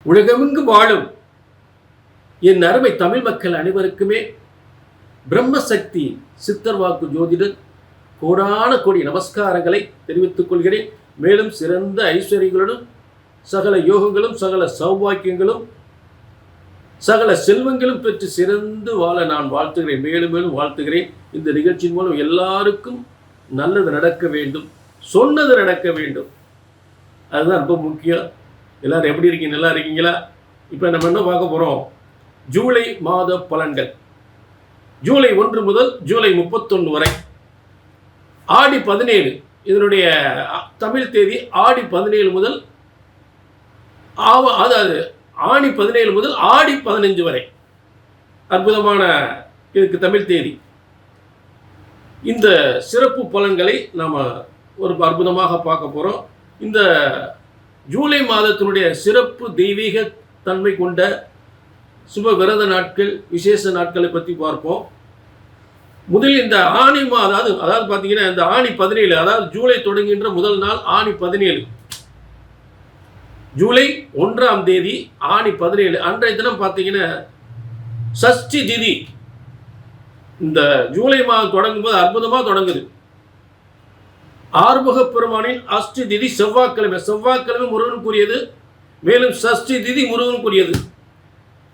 உலகமெங்கு வாழும் என் அருமை தமிழ் மக்கள் அனைவருக்குமே பிரம்மசக்தி சித்தர் வாக்கு ஜோதிடர் கோடான கோடி நமஸ்காரங்களை தெரிவித்துக் கொள்கிறேன். மேலும் சிறந்த ஐஸ்வர்யங்களுடன் சகல யோகங்களும் சகல சௌபாக்கியங்களும் சகல செல்வங்களும் பெற்று சிறந்து வாழ நான் வாழ்த்துகிறேன். மேலும் மேலும் வாழ்த்துகிறேன். இந்த நிகழ்ச்சியின் மூலம் எல்லாருக்கும் நல்லது நடக்க வேண்டும், சொன்னது நடக்க வேண்டும். அதுதான் ரொம்ப முக்கியம். எல்லாரும் எப்படி இருக்கீங்க? நல்லா இருக்கீங்களா? இப்போ நம்ம என்ன பார்க்க போகிறோம்? ஜூலை மாத பலன்கள். ஜூலை 1 முதல் ஜூலை 31 வரை. ஆடி 17 இதனுடைய தமிழ் தேதி ஆடி 17 முதல் அதாவது ஆணி 17 முதல் ஆடி 15 வரை. அற்புதமான இதுக்கு தமிழ் தேதி. இந்த சிறப்பு பலன்களை நாம் ஒரு அற்புதமாக பார்க்க போகிறோம். இந்த ஜூலை மாதத்தினுடைய சிறப்பு தெய்வீக தன்மை கொண்ட சுப விரத நாட்கள், விசேஷ நாட்களை பற்றி பார்ப்போம். முதலில் இந்த ஆணி மாதம், அதாவது பார்த்தீங்கன்னா இந்த ஆணி 17, அதாவது ஜூலை தொடங்குகின்ற முதல் நாள் ஆணி 17. ஜூலை 1ஆம் தேதி ஆணி 17 அன்றைய தினம் பார்த்தீங்கன்னா சஷ்டி திதி. இந்த ஜூலை மாதம் தொடங்கும் போது அற்புதமாக தொடங்குது. ஆறுமுக பெருமானின் அஷ்டி திதி செவ்வாய்க்கிழமை. செவ்வாய்க்கிழமை முருகனுக்குரியது. மேலும் சஷ்டி திதி முருகனுக்குரியது.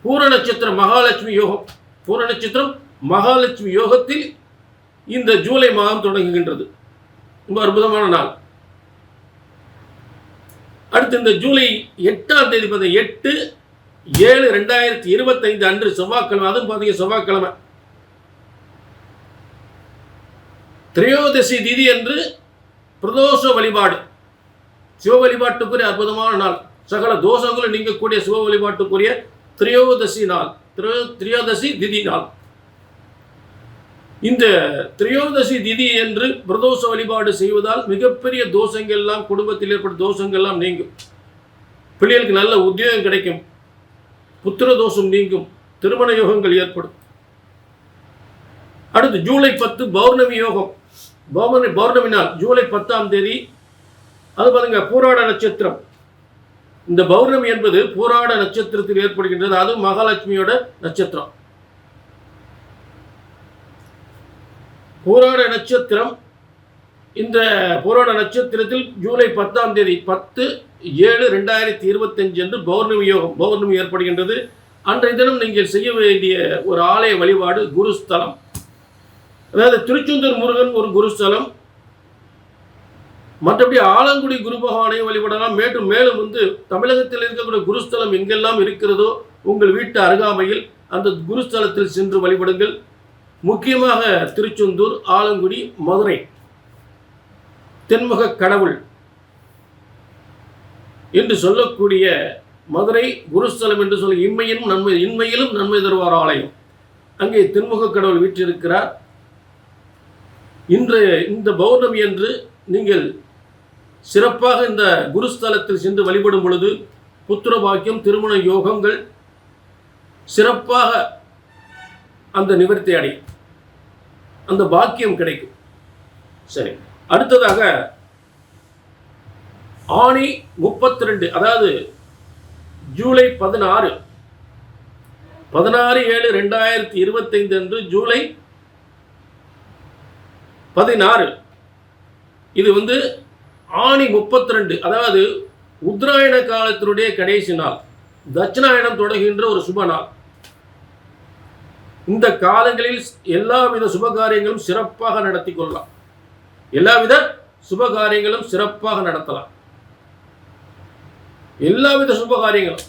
பூர நட்சத்திரம் மகாலட்சுமி யோகம். பூர நட்சத்திரம் மகாலட்சுமி யோகத்தில் இந்த ஜூலை மாதம் தொடங்குகின்றது. ரொம்ப அற்புதமான நாள். அடுத்து இந்த ஜூலை 8ஆம் தேதி 8/7/2025 அன்று செவ்வாய்க்கிழமை. அதுவும் பார்த்தீங்கன்னா செவ்வாய்க்கிழமை திரையோதசி திதி என்று பிரதோஷ வழிபாடு, சிவ வழிபாட்டுக்குரிய அற்புதமான நாள். சகல தோஷங்களும் நீங்கக்கூடிய சிவ வழிபாட்டுக்குரிய திரையோதசி நாள், திரையோதசி திதி நாள். இந்த திரையோதசி திதி என்று பிரதோஷ வழிபாடு செய்வதால் மிகப்பெரிய தோஷங்கள் எல்லாம், குடும்பத்தில் ஏற்பட்ட தோஷங்கள் எல்லாம் நீங்கும். பிள்ளைகளுக்கு நல்ல உத்தியோகம் கிடைக்கும், புத்திர தோஷம் நீங்கும், திருமண யோகங்கள் ஏற்படும். அடுத்து ஜூலை 10 பௌர்ணமி யோகம். பௌர்ணமி நாள் ஜூலை 10ஆம் தேதி. அது பாருங்க பூராட நட்சத்திரம். இந்த பௌர்ணமி என்பது பூராட நட்சத்திரத்தில் ஏற்படுகின்றது. அது மகாலட்சுமியோட நட்சத்திரம். பூராட நட்சத்திரம். இந்த பூராட நட்சத்திரத்தில் ஜூலை 10ஆம் தேதி 10/7/2025 என்று பௌர்ணமி யோகம், பௌர்ணமி ஏற்படுகின்றது. அன்றைய தினம் நீங்கள் செய்ய வேண்டிய ஒரு ஆலய வழிபாடு குருஸ்தலம். அதாவது திருச்செந்தூர் முருகன் ஒரு குருஸ்தலம். மற்றபடி ஆலங்குடி குரு பகவானை வழிபடலாம். மேலும் தமிழகத்தில் இருக்கக்கூடிய குருஸ்தலம் எங்கெல்லாம் இருக்கிறதோ உங்கள் வீட்டு அருகாமையில் அந்த குருஸ்தலத்தில் சென்று வழிபடுங்கள். முக்கியமாக திருச்செந்தூர், ஆலங்குடி, மதுரை தென்முக கடவுள் என்று சொல்லக்கூடிய மதுரை குருஸ்தலம் என்று சொல்ல இன்மையிலும் நன்மை தருவார் ஆலயம். அங்கே தென்முக கடவுள் வீற்றிருக்கிறார். இன்று இந்த பௌர்ணமி என்று நீங்கள் சிறப்பாக இந்த குருஸ்தலத்தில் சென்று வழிபடும் பொழுது புத்திர பாக்கியம், திருமண யோகங்கள் சிறப்பாக அந்த நிவர்த்தி அடையும், அந்த பாக்கியம் கிடைக்கும். சரி, அடுத்ததாக ஆணி 32, அதாவது ஜூலை 16/7/2025 அன்று ஜூலை 16. இது ஆணி 32, அதாவது உத்தராயண காலத்தினுடைய கடைசி நாள், தட்சிணாயனம் தொடங்குகின்ற ஒரு சுப நாள். இந்த காலங்களில் எல்லாவித சுபகாரியங்களும் சிறப்பாக நடத்தி கொள்ளலாம். எல்லாவித சுபகாரியங்களும் சிறப்பாக நடத்தலாம். எல்லாவித சுபகாரியங்களும்,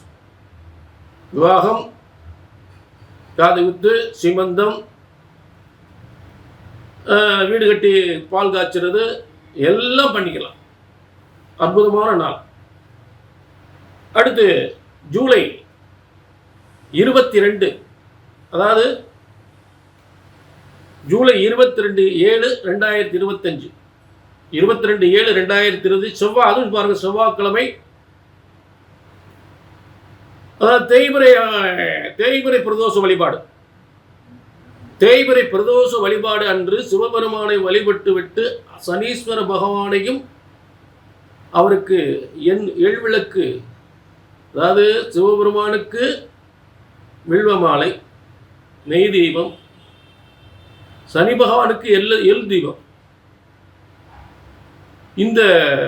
விவாகம், காது குத்து, சிமந்தம், வீடு கட்டி பால் காய்ச்சறது எல்லாம் பண்ணிக்கலாம். அற்புதமான நாள். அடுத்து ஜூலை 22, அதாவது ஜூலை 22/7/2025 22/7/2020 செவ்வாய். அதுவும் பாருங்க செவ்வாய்க்கிழமை. அதாவது தேய்பிறை பிரதோஷ வழிபாடு. தேய்பிறை பிரதோஷ வழிபாடு அன்று சிவபெருமானை வழிபட்டு விட்டு சனீஸ்வர பகவானையும் அவருக்கு எள்விளக்கு அதாவது சிவபெருமானுக்கு வில்வ மாலை, நெய் தீபம், சனி பகவானுக்கு எள் தீபம். இந்த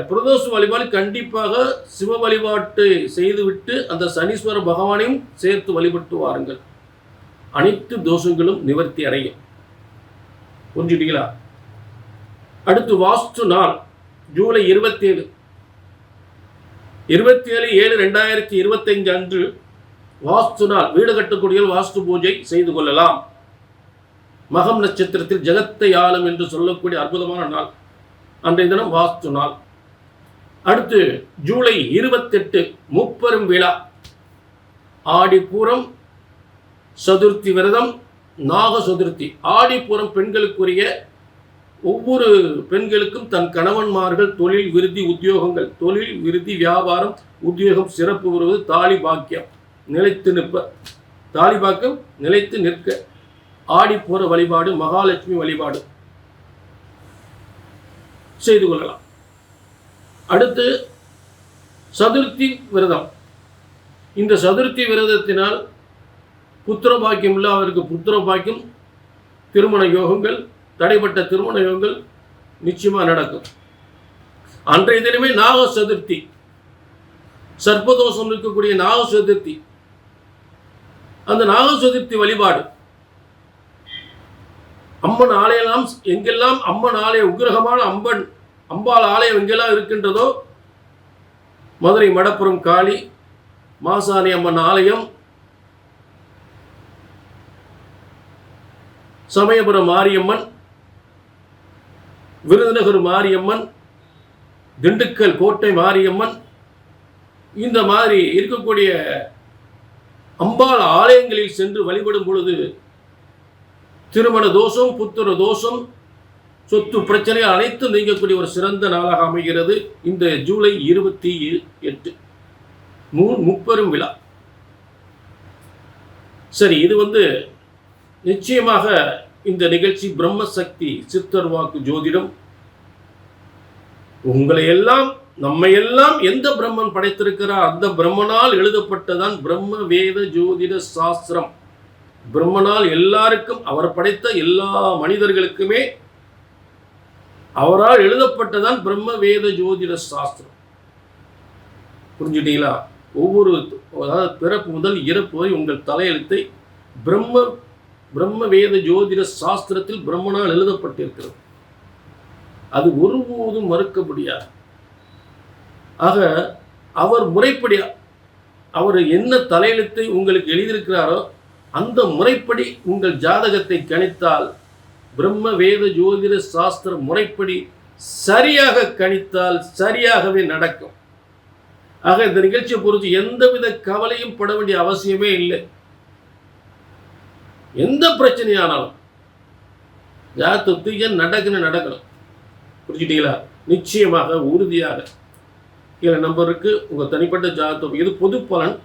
பிரதோஷ வழிபாடு கண்டிப்பாக சிவ வழிபாட்டை செய்துவிட்டு அந்த சனீஸ்வர பகவானையும் சேர்த்து வழிபட்டு வாருங்கள். அனைத்து தோஷங்களும் நிவர்த்தி அடையும். புரிஞ்சுட்டீங்களா? அடுத்து வாஸ்து நாள் ஜூலை 27 27/7/2025 அன்று வாஸ்து நாள். வீடு கட்டக்கூடிய வாஸ்து பூஜை செய்து கொள்ளலாம். மகம் நட்சத்திரத்தில் ஜெகத்தை ஆளும் என்று சொல்லக்கூடிய அற்புதமான நாள். அன்றைய தினம் வாஸ்து நாள். அடுத்து ஜூலை 28 முப்பெரும் விழா. ஆடிப்பூரம், சதுர்த்தி விரதம், நாக சதுர்த்தி. ஆடிப்பூரம் பெண்களுக்குரிய. ஒவ்வொரு பெண்களுக்கும் தன் கணவன்மார்கள் தொழில் விருத்தி உத்தியோகங்கள், தொழில் விருத்தி வியாபாரம் உத்தியோகம் சிறப்பு வருவது, தாலி பாக்கியம் நிலைத்து நிற்ப, தாலி பாக்கியம் நிலைத்து நிற்க ஆடிப்பூர வழிபாடு, மகாலட்சுமி வழிபாடு செய்து கொள்ளலாம். அடுத்து சதுர்த்தி விரதம். இந்த சதுர்த்தி விரதத்தினால் புத்திர பாக்கியம் இல்லை, அவருக்கு புத்திர பாக்கியம், திருமண யோகங்கள், தடைப்பட்ட திருமண யோகங்கள் நிச்சயமாக நடக்கும். அன்றைய தினமே நாக சதுர்த்தி, சர்ப்பதோஷம் இருக்கக்கூடிய நாக சதுர்த்தி. அந்த நாக சதுர்த்தி வழிபாடு அம்மன் ஆலயம் எங்கெல்லாம் அம்மன் ஆலயம், உக்கிரகமான அம்பாள் ஆலயம் எங்கெல்லாம் இருக்கின்றதோ, மதுரை மடப்புறம் காளி, மாசாணி அம்மன் ஆலயம், சமயபுரம் மாரியம்மன், விருதுநகர் மாரியம்மன், திண்டுக்கல் கோட்டை மாரியம்மன், இந்த மாதிரி இருக்கக்கூடிய அம்பாள் ஆலயங்களில் சென்று வழிபடும் பொழுது திருமண தோஷம், புத்திர தோஷம், சொத்து பிரச்சனை அனைத்தும் நீங்கக்கூடிய ஒரு சிறந்த நாளாக அமைகிறது இந்த ஜூலை 28 முப்பெரும் விழா. சரி, இது நிச்சயமாக இந்த நிகழ்ச்சி பிரம்மசக்தி சித்தர் வாக்கு ஜோதிடம். உங்களை எல்லாம், நம்மை எல்லாம் எந்த பிரம்மன் படைத்திருக்கிறார் அந்த பிரம்மனால் எழுதப்பட்டதான் பிரம்ம வேத ஜோதிட சாஸ்திரம். பிரம்மனால் எல்லாருக்கும், அவர் படைத்த எல்லா மனிதர்களுக்குமே அவரால் எழுதப்பட்டதான் பிரம்ம வேத ஜோதிட சாஸ்திரம். புரிஞ்சுட்டீங்களா? ஒவ்வொரு, அதாவது பிறப்பு முதல் இறப்பு வரை உங்கள் தலையெழுத்தை பிரம்ம வேத ஜோதிட சாஸ்திரத்தில் பிரம்மனால் எழுதப்பட்டிருக்கிறது. அது ஒருபோதும் மறுக்க முடியாது. ஆக அவர் முறைப்படி, அவர் என்ன தலையெழுத்தை உங்களுக்கு எழுதியிருக்கிறாரோ அந்த முறைப்படி உங்கள் ஜாதகத்தை கணித்தால், பிரம்ம வேத ஜோதிட சாஸ்திர முறைப்படி சரியாக கணித்தால் சரியாகவே நடக்கும். ஆக இந்த நிகழ்ச்சியை பொறுத்து எந்தவித கவலையும் பட வேண்டிய அவசியமே இல்லை. எந்த பிரச்சனையானாலும் ஜாதகத்துக்கு நடக்கணும். புரிஞ்சுட்டீங்களா? நிச்சயமாக, உறுதியாக கீழே நம்பருக்கு உங்கள் தனிப்பட்ட ஜாதகம். இது பொது பலன்.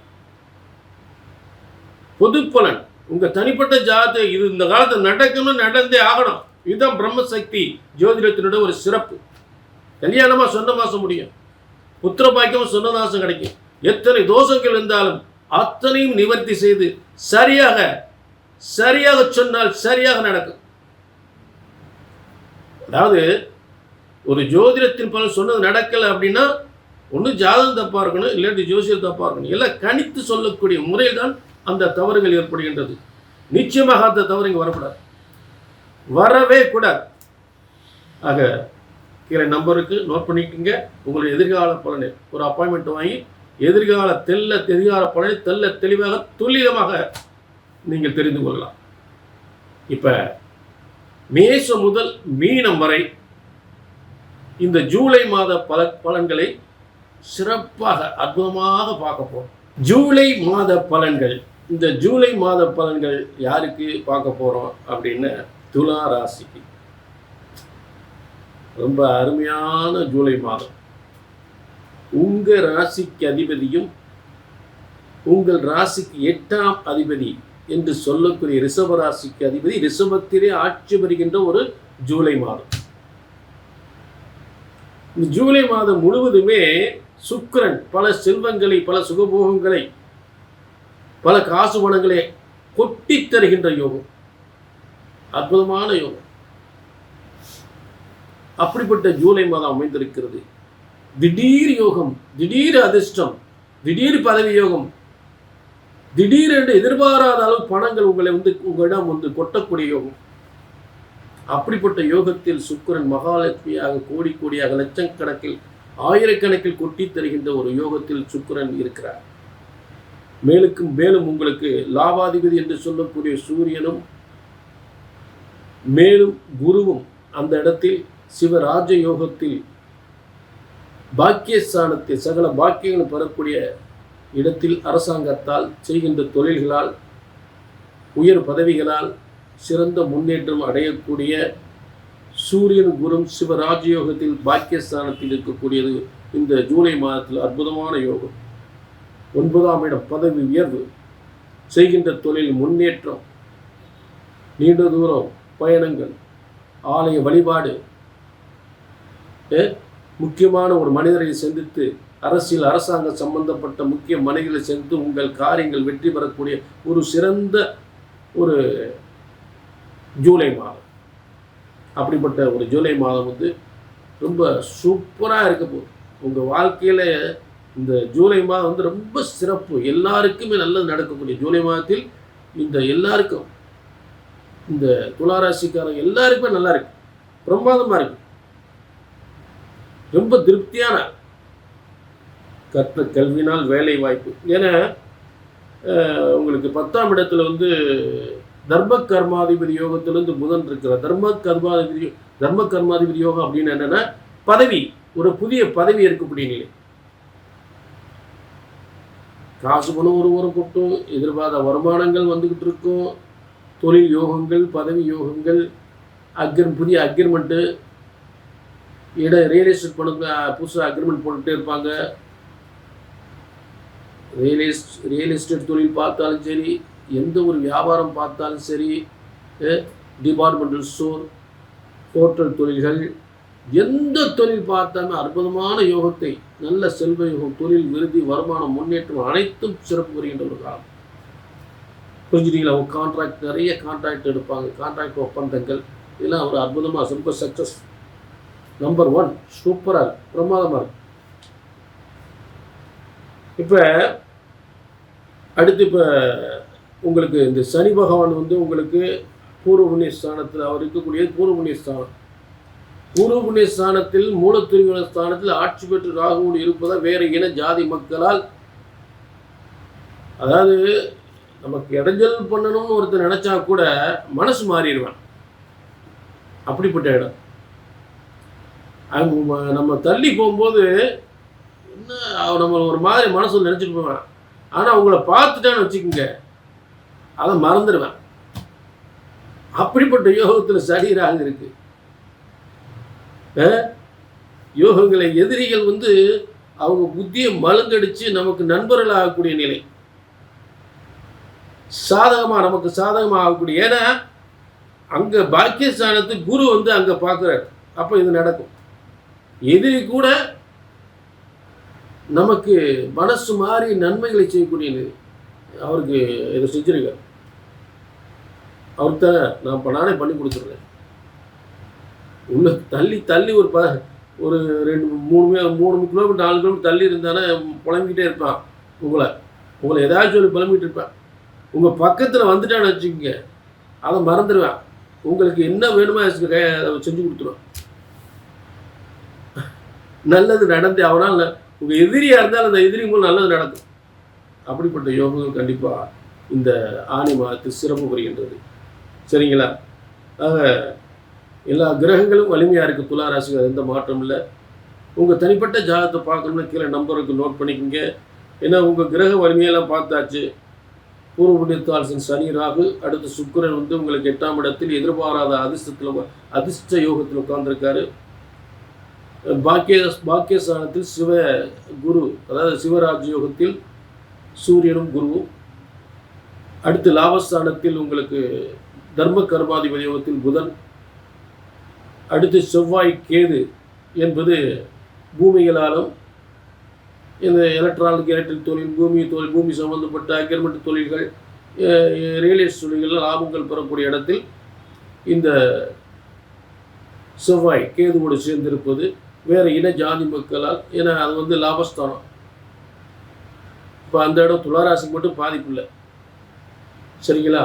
உங்கள் தனிப்பட்ட ஜாதகம் இது இந்த காலத்தில் நடக்கணும், நடந்தே ஆகணும். இதுதான் பிரம்மசக்தி ஜோதிடத்தினோட ஒரு சிறப்பு. கல்யாணமாக சொன்ன மாதம் முடியும், புத்திர பாக்கியம் சொன்ன மாதம் கிடைக்கும். எத்தனை தோஷங்கள் இருந்தாலும் அத்தனையும் நிவர்த்தி செய்து சரியாக சொன்னால் சரியாக நடக்கும். அதாவது ஒரு ஜோதிடத்தின் பலன் சொன்னது நடக்கலை அப்படின்னா ஒன்று ஜாதகம் தப்பாக இருக்கணும், இல்லாட்டி ஜோசியர் தப்பாக இருக்கணும். எல்லாம் கணித்து சொல்லக்கூடிய முறையில் தான் அந்த தவறுகள் ஏற்படுகின்றது. நிச்சயமாக அந்த தவறு இங்கே வரவே கூடாது. ஆக கீழே நம்பருக்கு நோட் பண்ணிக்கோங்க. உங்களுடைய எதிர்கால பலனை ஒரு அப்பாயின்மெண்ட் வாங்கி எதிர்கால பலனை தெளிவாக துல்லியமாக நீங்கள் தெரிந்து கொள்ளலாம். இப்போ மேஷம் முதல் மீனம் வரை இந்த ஜூலை மாத பலன்களை சிறப்பாக அற்புதமாக பார்க்க போகிறோம். ஜூலை மாத பலன்கள். இந்த ஜூலை மாத பலன்கள் யாருக்கு பார்க்க போகிறோம் அப்படின்னு, துலா ராசிக்கு. ரொம்ப அருமையான ஜூலை மாதம். உங்கள் ராசிக்கு அதிபதியும் உங்கள் ராசிக்கு 8ஆம் அதிபதி என்று சொல்லக்கூடிய ரிஷப ராசிக்கு அதிபதி ரிஷபத்திலே ஆட்சி பெறுகின்ற ஒரு ஜூலை மாதம். இந்த ஜூலை மாதம் முழுவதுமே சுக்கிரன் பல செல்வங்களை, பல சுகபோகங்களை, பல காசு பணங்களை கொட்டித் தருகின்ற யோகம். அற்புதமான யோகம். அப்படிப்பட்ட ஜூலை மாதம் அமைந்திருக்கிறது. திடீர் யோகம், திடீர் அதிர்ஷ்டம், திடீர் பதவி யோகம், திடீரென்று எதிர்பாராத அளவு பணங்கள் உங்களிடம் கொட்டக்கூடிய யோகம். அப்படிப்பட்ட யோகத்தில் சுக்கிரன் மகாலட்சுமியாக கோடி கோடியாக லட்சக்கணக்கில் ஆயிரக்கணக்கில் கொட்டி தருகின்ற ஒரு யோகத்தில் சுக்கிரன் இருக்கிறார். மேலும் உங்களுக்கு லாபாதிபதி என்று சொல்லக்கூடிய சூரியனும் மேலும் குருவும் அந்த இடத்தில் சிவராஜ யோகத்தில் பாக்கியஸ்தானத்தில் சகல பாக்கியங்களும் பெறக்கூடிய இடத்தில் அரசாங்கத்தால் செய்கின்ற தொழில்களால் உயர் பதவிகளால் சிறந்த முன்னேற்றம் அடையக்கூடிய சூரியன் குரும் சிவராஜயோகத்தில் பாக்கியஸ்தானத்தில் இருக்கக்கூடியது இந்த ஜூலை மாதத்தில் அற்புதமான யோகம். 9ஆம் இடம் பதவி உயர்வு, செய்கின்ற தொழில் முன்னேற்றம், நீண்ட தூரம் பயணங்கள், ஆலய வழிபாடு, முக்கியமான ஒரு மனிதரை சந்தித்து அரசியல் அரசாங்க சம்பந்தப்பட்ட முக்கிய மனிதர்களை சந்தித்து உங்கள் காரியங்கள் வெற்றி பெறக்கூடிய ஒரு சிறந்த ஒரு ஜூலை மாதம். அப்படிப்பட்ட ஒரு ஜூலை மாதம் ரொம்ப சூப்பராக இருக்க போகுது. உங்கள் வாழ்க்கையில் இந்த ஜூலை மாதம் ரொம்ப சிறப்பு. எல்லாருக்குமே நல்லது நடக்கக்கூடிய ஜூலை மாதத்தில் இந்த எல்லாருக்கும், இந்த துளாராசிக்காரங்க எல்லாருக்குமே நல்லா இருக்கு, பிரமாதமாக இருக்கு. ரொம்ப திருப்தியான கற்ற கல்வினால் வேலை வாய்ப்பு. ஏன்னா உங்களுக்கு 10ஆம் இடத்துல தர்ம கர்மாதிபதி யோகத்திலிருந்து புதன் இருக்கிறார். தர்ம கர்மாதிபதி யோகம் அப்படின்னு என்னன்னா பதவி, ஒரு புதிய பதவி இருக்கக்கூடிய நிலை. காசு பணம் ஒரு கொட்டும், எதிர்பார்த்த வருமானங்கள் வந்துகிட்டு இருக்கும், தொழில் யோகங்கள், பதவி யோகங்கள், புதிய அக்ரிமெண்ட்டு, ரியல் எஸ்டேட் புதுசாக அக்ரிமெண்ட் போட்டுகிட்டே இருப்பாங்க. ரியல் எஸ்டேட் தொழில் பார்த்தாலும் சரி, எந்த ஒரு வியாபாரம் பார்த்தாலும் சரி, டிபார்ட்மெண்டல் ஸ்டோர், ஹோட்டல் தொழில்கள், எந்த தொழில் பார்த்தாலும் அற்புதமான யோகத்தை, நல்ல செல்வ யோகம், தொழில் விருதி, வருமானம், முன்னேற்றம் அனைத்தும் சிறப்பு வருகின்ற ஒரு காலம். புரிஞ்சுட்டீங்களா? ஒரு கான்ட்ராக்ட், நிறைய கான்ட்ராக்ட் எடுப்பாங்க, கான்ட்ராக்ட் ஒப்பந்தங்கள், இதெல்லாம் ஒரு அற்புதமாக ரொம்ப சக்ஸஸ். நம்பர் 1 சூப்பராக பிரமாதமாக இருக்கு. இப்போ அடுத்து உங்களுக்கு இந்த சனி பகவான் உங்களுக்கு பூர்வ புண்ணிய ஸ்தானத்தில் அவர் இருக்கக்கூடிய பூர்வ புண்ணிய ஸ்தானம். பூர்வ புண்ணிய ஸ்தானத்தில் மூலத்திரிகோண ஸ்தானத்தில் ஆட்சி பெற்று ராகுவோடு இருப்பதால் வேறு இன ஜாதி மக்களால், அதாவது நமக்கு இடைஞ்சல் பண்ணணும்னு ஒருத்தர் நினைச்சா கூட மனசு மாறிடுவேன். அப்படிப்பட்ட இடம். நம்ம தள்ளி போகும்போது என்ன நம்ம ஒரு மாதிரி மனசு நினைச்சிட்டு போவேன். ஆனால் அவங்கள பார்த்துட்டான்னு வச்சுக்கோங்க, அதை மறந்துடுவேன். அப்படிப்பட்ட யோகத்தில் சரீராக இருக்கு. யோகங்களை எதிரிகள் அவங்க புத்தியை மழுங்கடிச்சு நமக்கு நண்பர்கள் ஆகக்கூடிய நிலை, நமக்கு சாதகமாக ஆகக்கூடிய. ஏன்னா அங்கே பாக்கியஸ்தானத்து குரு அங்கே பார்க்குறாரு. அப்போ இது நடக்கும். எதிரி கூட நமக்கு மனசு மாறி நன்மைகளை செய்யக்கூடியது. அவருக்கு இதை செஞ்சிருக்கார். அவர்கிட்ட நானே பண்ணி கொடுத்துட்றேன். உள்ள தள்ளி ஒரு 2-3 கிலோமீட்டர் 4 கிலோமீட்டர் தள்ளி இருந்தானே புலம்பிக்கிட்டே இருப்பான். உங்களை ஏதாச்சும் ஒரு புலம்பிக்கிட்டு இருப்பேன். உங்கள் பக்கத்தில் வந்துட்டான்னு வச்சுக்கோங்க, அதை மறந்துடுவேன். உங்களுக்கு என்ன வேணுமோ அதை செஞ்சு கொடுத்துருவேன். நல்லது நடந்து அவனால் உங்கள் எதிரியாக இருந்தாலும் அந்த எதிரி மூலம் நல்லது நடக்கும். அப்படிப்பட்ட யோகங்கள் கண்டிப்பாக இந்த ஆனி மாதத்தில் சிறப்பு புரிகின்றது. சரிங்களா? ஆக எல்லா கிரகங்களும் வலிமையாக இருக்குது. துளாராசிகள் எந்த மாற்றம் இல்லை. உங்கள் தனிப்பட்ட ஜாதகத்தை பார்க்கணும்னா கீழே நம்பருக்கு நோட் பண்ணிக்கோங்க. ஏன்னா உங்கள் கிரக வலிமையெல்லாம் பார்த்தாச்சு. பூர்வ புண்ணியத்தால் சனி ராகு, அடுத்து சுக்கிரன் உங்களுக்கு 8ஆம் இடத்தில் எதிர்பாராத அதிர்ஷ்ட யோகத்தில் உட்கார்ந்துருக்காரு. பாக்கியஸ்தானத்தில் சிவ குரு, அதாவது சிவராஜ் யோகத்தில் சூரியனும் குருவும். அடுத்து லாபஸ்தானத்தில் உங்களுக்கு தர்ம கர்மாதிபதி யோகத்தில் புதன். அடுத்து செவ்வாய் கேது என்பது பூமிகளாலும் இந்த எலக்ட்ரிக் தொழில், பூமி சம்பந்தப்பட்ட அக்ரிமெண்ட் தொழில்கள், ரியல் எஸ்டேட் தொழில்கள் லாபங்கள் பெறக்கூடிய இடத்தில் இந்த செவ்வாய் கேதுவோடு சேர்ந்திருப்பது வேறு இன ஜாதி மக்களால், ஏன்னா அது லாபஸ்தானம். இப்போ அந்த இடம் துளாராசிக்கு மட்டும் பாதிப்பு இல்லை. சரிங்களா?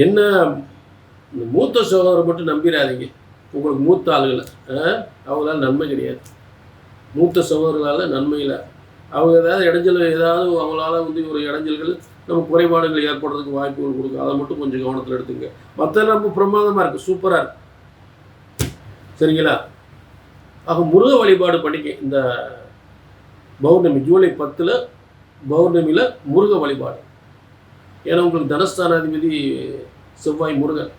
என்ன, மூத்த சகோதரர் மட்டும் நம்பிடாதீங்க. உங்களுக்கு மூத்த ஆளுகளை அவங்களால நன்மை கிடையாது. மூத்த சகோதரர்களால் நன்மை இல்லை. அவங்க ஏதாவது இடைஞ்சல், ஏதாவது அவங்களால ஒரு இடைஞ்சல்கள், நம்ம குறைபாடுகள் ஏற்படுறதுக்கு வாய்ப்புகள் கொடுக்கும். அதை மட்டும் கொஞ்சம் கவனத்தில் எடுத்துங்க. மற்ற ரொம்ப பிரமாதமாக இருக்குது, சூப்பராக இருக்குது. சரிங்களா? ஆக முருக வழிபாடு பண்ணிக்க. இந்த பௌர்ணமி ஜூலை 10 பௌர்ணமியில் முருக வழிபாடு. ஏன்னா உங்களுக்கு தனஸ்தானாதிபதி செவ்வாய் முருகன்,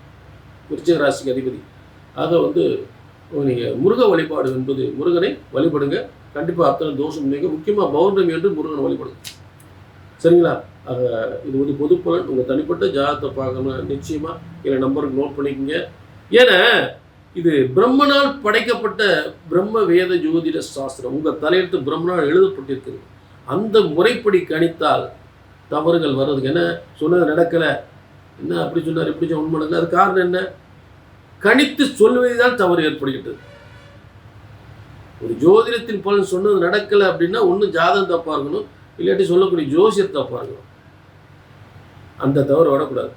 விருச்சிக ராசிக்கு அதிபதி. ஆக நீங்கள் முருக வழிபாடு என்பது, முருகனை வழிபடுங்க. கண்டிப்பாக அத்தனை தோஷம் இல்லைங்க. முக்கியமாக பௌர்ணமி என்று முருகனை வழிபடுங்க. சரிங்களா? ஆக இது பொது பலன். உங்கள் தனிப்பட்ட ஜாதகத்தை பார்க்கணும், நிச்சயமாக இல்லை நம்பருக்கு நோட் பண்ணிக்கோங்க. ஏன்னா இது பிரம்மனால் படைக்கப்பட்ட பிரம்ம வேத ஜோதிட சாஸ்திரம். உங்கள் தலையெழுத்து பிரம்மனால் எழுதப்பட்டிருக்குது. அந்த முறைப்படி கணித்தால் தவறுகள் வர்றதுக்கு, என்ன சொன்னது நடக்கலை, என்ன அப்படி சொன்னார் இப்படி உண்மை நடக்கல, அது காரணம் என்ன? கணித்து சொல்வதுதான் தவறு ஏற்படுகின்றது. ஒரு ஜோதிடத்தின் பலன் சொன்னது நடக்கலை அப்படின்னா ஒன்று ஜாதகம் தப்பாக இருக்கணும், இல்லாட்டி சொல்லக்கூடிய ஜோசியர் தப்பாக இருக்கணும். அந்த தவறு வரக்கூடாது.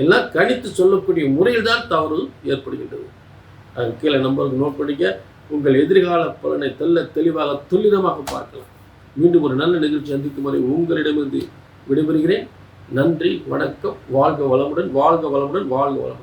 எல்லாம் கணித்து சொல்லக்கூடிய முறையில் தான் தவறு ஏற்படுகின்றது. அது கீழே நம்பருக்கு நோட் பண்ணிக்க. உங்கள் எதிர்கால பலனை தெளிவாக துல்லிதமாக பார்க்கலாம். மீண்டும் ஒரு நல்ல நிகழ்ச்சி சந்திக்கும் வரை உங்களிடமிருந்து விடைபெறுகிறேன். நன்றி, வணக்கம். வாழ்க வளமுடன், வாழ்க வளமுடன், வாழ்க வளமுடன்.